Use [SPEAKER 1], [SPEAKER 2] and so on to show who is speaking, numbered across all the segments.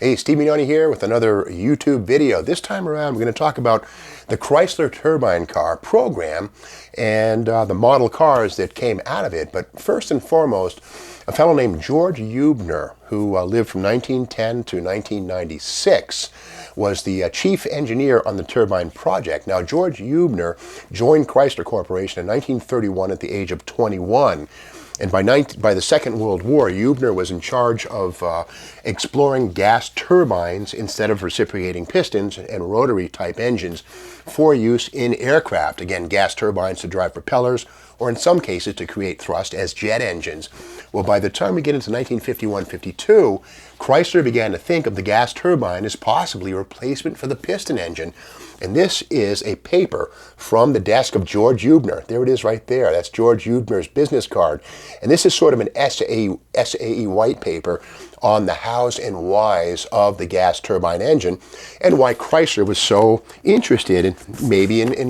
[SPEAKER 1] Hey, Steve Mignoni here with another YouTube video. This time around, we're going to talk about the Chrysler Turbine Car program and the model cars that came out of it. But first and foremost, a fellow named George Huebner, who lived from 1910 to 1996, was the chief engineer on the turbine project. Now, George Huebner joined Chrysler Corporation in 1931 at the age of 21. And by the Second World War, Huebner was in charge of exploring gas turbines instead of reciprocating pistons and rotary type engines for use in aircraft. Again, gas turbines to drive propellers, or in some cases to create thrust as jet engines. Well, by the time we get into 1951-52, Chrysler began to think of the gas turbine as possibly a replacement for the piston engine. And this is a paper from the desk of George Huebner. There it is right there. That's George Huebner's business card. And this is sort of an SAE white paper on the hows and whys of the gas turbine engine and why Chrysler was so interested in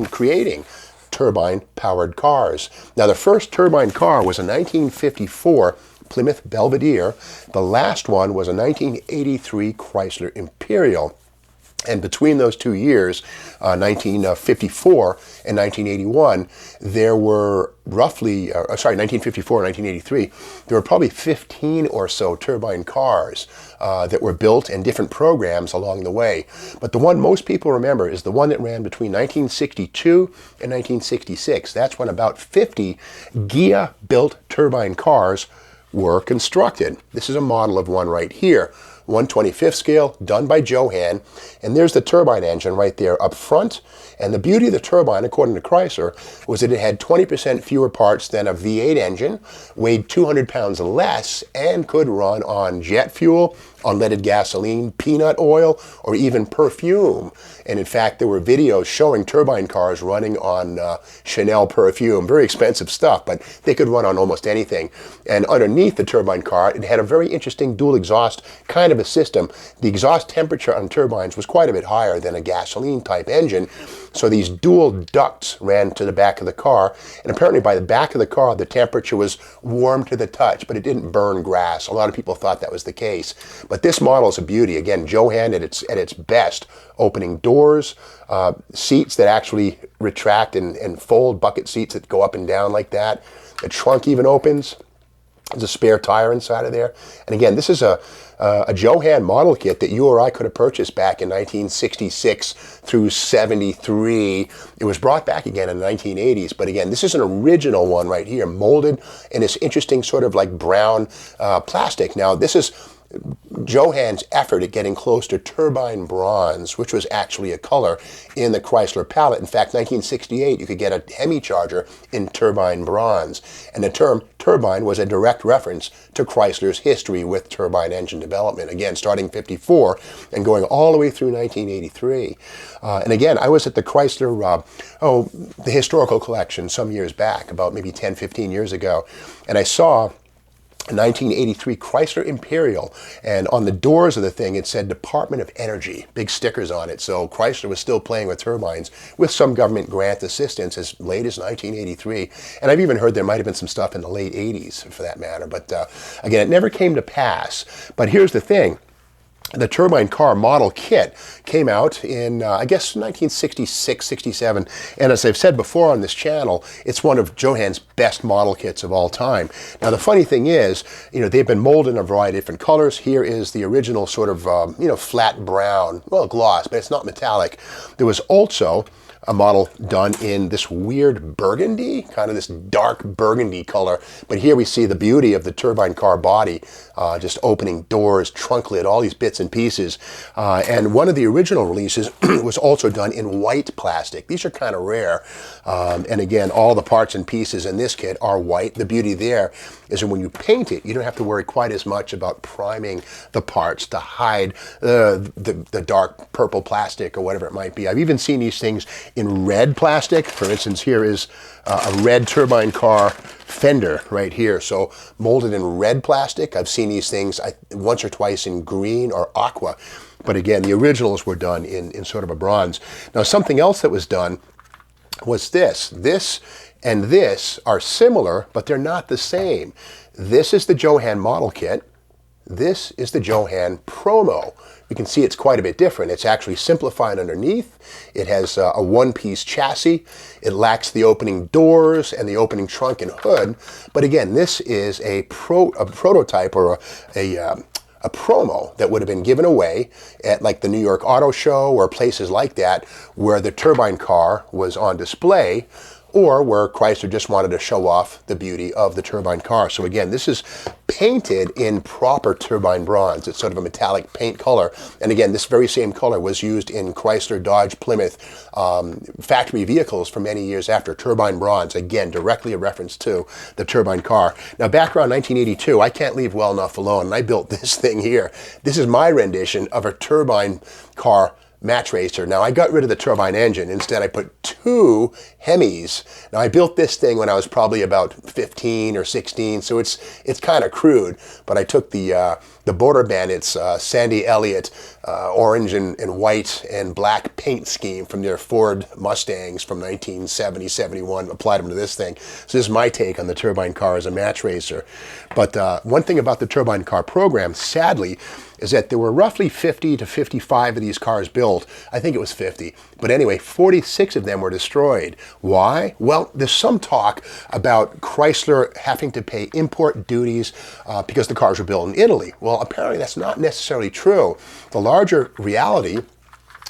[SPEAKER 1] creating turbine-powered cars. Now, the first turbine car was a 1954 Plymouth Belvedere. The last one was a 1983 Chrysler Imperial. And between those 2 years, 1954 and 1981, there were 1954 and 1983, there were probably 15 or so turbine cars that were built and different programs along the way. But the one most people remember is the one that ran between 1962 and 1966. That's when about 50 Ghia-built turbine cars were constructed. This is a model of one right here. 1/25th scale, done by JoHan, and there's the turbine engine right there up front. And the beauty of the turbine, according to Chrysler, was that it had 20% fewer parts than a V8 engine, weighed 200 pounds less, and could run on jet fuel, unleaded gasoline, peanut oil, or even perfume. And in fact, there were videos showing turbine cars running on Chanel perfume, very expensive stuff, but they could run on almost anything. And underneath the turbine car, it had a very interesting dual exhaust kind of a system. The exhaust temperature on turbines was quite a bit higher than a gasoline type engine. So these dual ducts ran to the back of the car, and apparently by the back of the car, the temperature was warm to the touch, but it didn't burn grass. A lot of people thought that was the case. But this model is a beauty. Again, JoHan at its best, opening doors, seats that actually retract and fold, bucket seats that go up and down like that. The trunk even opens. There's a spare tire inside of there. And again, this is a JoHan model kit that you or I could have purchased back in 1966 through 73. It was brought back again in the 1980s. But again, this is an original one right here, molded in this interesting sort of like brown plastic. Now, this is JoHan's effort at getting close to turbine bronze, which was actually a color in the Chrysler palette. In fact, 1968, you could get a Hemi-Charger in turbine bronze. And the term turbine was a direct reference to Chrysler's history with turbine engine development. Again, starting 54 and going all the way through 1983. And again, I was at the Chrysler, the historical collection some years back, about maybe 10, 15 years ago, and I saw 1983 Chrysler Imperial, and on the doors of the thing it said Department of Energy, big stickers on it. So Chrysler was still playing with turbines with some government grant assistance as late as 1983, and I've even heard there might have been some stuff in the late 80s for that matter, but again, it never came to pass. But here's the thing. The turbine car model kit came out in, I guess, 1966, 67. And as I've said before on this channel, it's one of JoHan's best model kits of all time. Now, the funny thing is, they've been molded in a variety of different colors. Here is the original sort of, flat brown, well, gloss, but it's not metallic. There was also a model done in this weird burgundy, kind of this dark burgundy color. But here we see the beauty of the turbine car body, just opening doors, trunk lid, all these bits and pieces. And one of the original releases was also done in white plastic. These are kind of rare. And again, all the parts and pieces in this kit are white. The beauty there is that when you paint it, you don't have to worry quite as much about priming the parts to hide the dark purple plastic or whatever it might be. I've even seen these things in red plastic. For instance, here is a red turbine car fender right here. So molded in red plastic. I've seen these things once or twice in green or aqua. But again, the originals were done in sort of a bronze. Now, something else that was done was this. This and this are similar, but they're not the same. This is the JoHan model kit. This is the JoHan Promo. You can see it's quite a bit different. It's actually simplified underneath. It has a one-piece chassis. It lacks the opening doors and the opening trunk and hood. But again, this is a prototype or a promo that would have been given away at like the New York Auto Show or places like that where the turbine car was on display, or where Chrysler just wanted to show off the beauty of the turbine car. So again, this is painted in proper turbine bronze. It's sort of a metallic paint color. And again, this very same color was used in Chrysler, Dodge, Plymouth factory vehicles for many years after. Turbine bronze, again, directly a reference to the turbine car. Now, back around 1982, I can't leave well enough alone, and I built this thing here. This is my rendition of a turbine car match racer. Now, I got rid of the turbine engine. Instead, I put two Hemis. Now, I built this thing when I was probably about 15 or 16, so it's kind of crude, but I took the Border Bandits Sandy Elliott orange and white and black paint scheme from their Ford Mustangs from 1970, 71, applied them to this thing. So this is my take on the turbine car as a match racer. But one thing about the turbine car program, sadly, is that there were roughly 50 to 55 of these cars built. I think it was 50. But anyway, 46 of them were destroyed. Why? Well, there's some talk about Chrysler having to pay import duties because the cars were built in Italy. Well, apparently that's not necessarily true. The larger reality,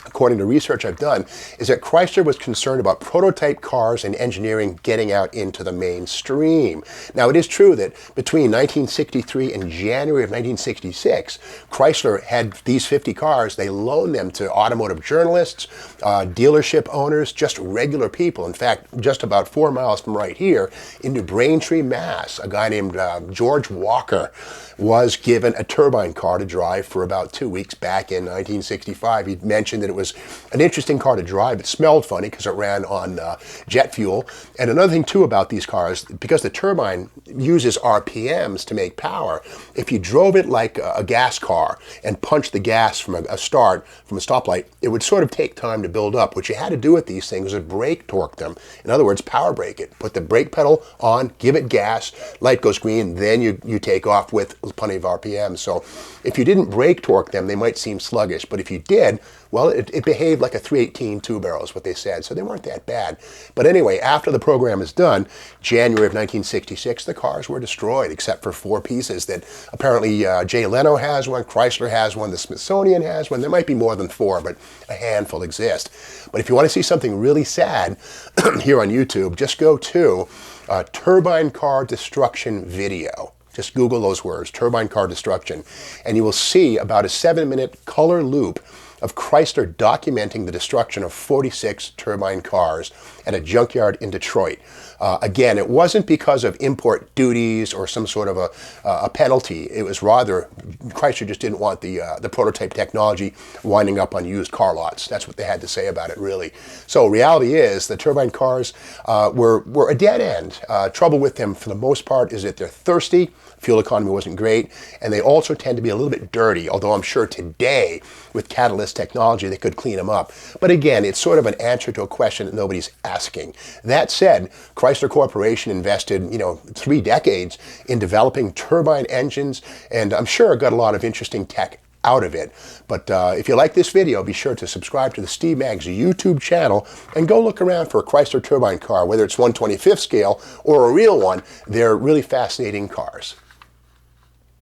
[SPEAKER 1] according to research I've done, is that Chrysler was concerned about prototype cars and engineering getting out into the mainstream. Now, it is true that between 1963 and January of 1966, Chrysler had these 50 cars. They loaned them to automotive journalists, dealership owners, just regular people. In fact, just about 4 miles from right here in New Braintree, Mass., a guy named George Walker was given a turbine car to drive for about 2 weeks back in 1965. He mentioned that it was an interesting car to drive. It smelled funny because it ran on jet fuel. And another thing too about these cars, because the turbine uses RPMs to make power, if you drove it like a gas car and punched the gas from a start, from a stoplight, it would sort of take time to build up. What you had to do with these things was brake torque them. In other words, power brake it. Put the brake pedal on, give it gas, light goes green, then you take off with plenty of RPM. So if you didn't brake torque them, they might seem sluggish. But if you did, well, it behaved like a 318 two-barrel is what they said. So they weren't that bad. But anyway, after the program is done, January of 1966, the cars were destroyed except for 4 pieces that apparently Jay Leno has one, Chrysler has one, the Smithsonian has one. There might be more than 4, but a handful exist. But if you want to see something really sad here on YouTube, just go to Turbine Car Destruction Video. Just Google those words, turbine car destruction, and you will see about a 7-minute color loop of Chrysler documenting the destruction of 46 turbine cars at a junkyard in Detroit. Again, it wasn't because of import duties or some sort of a penalty. It was rather Chrysler just didn't want the prototype technology winding up on used car lots. That's what they had to say about it, really. So reality is the turbine cars were a dead end. Trouble with them for the most part is that they're thirsty. Fuel economy wasn't great, and they also tend to be a little bit dirty, although I'm sure today with catalyst technology they could clean them up. But again, it's sort of an answer to a question that nobody's asking. That said, Chrysler Corporation invested 3 decades in developing turbine engines, and I'm sure got a lot of interesting tech out of it. But if you like this video, be sure to subscribe to the Steve Maggs YouTube channel and go look around for a Chrysler turbine car, whether it's 1/25th scale or a real one. They're really fascinating cars.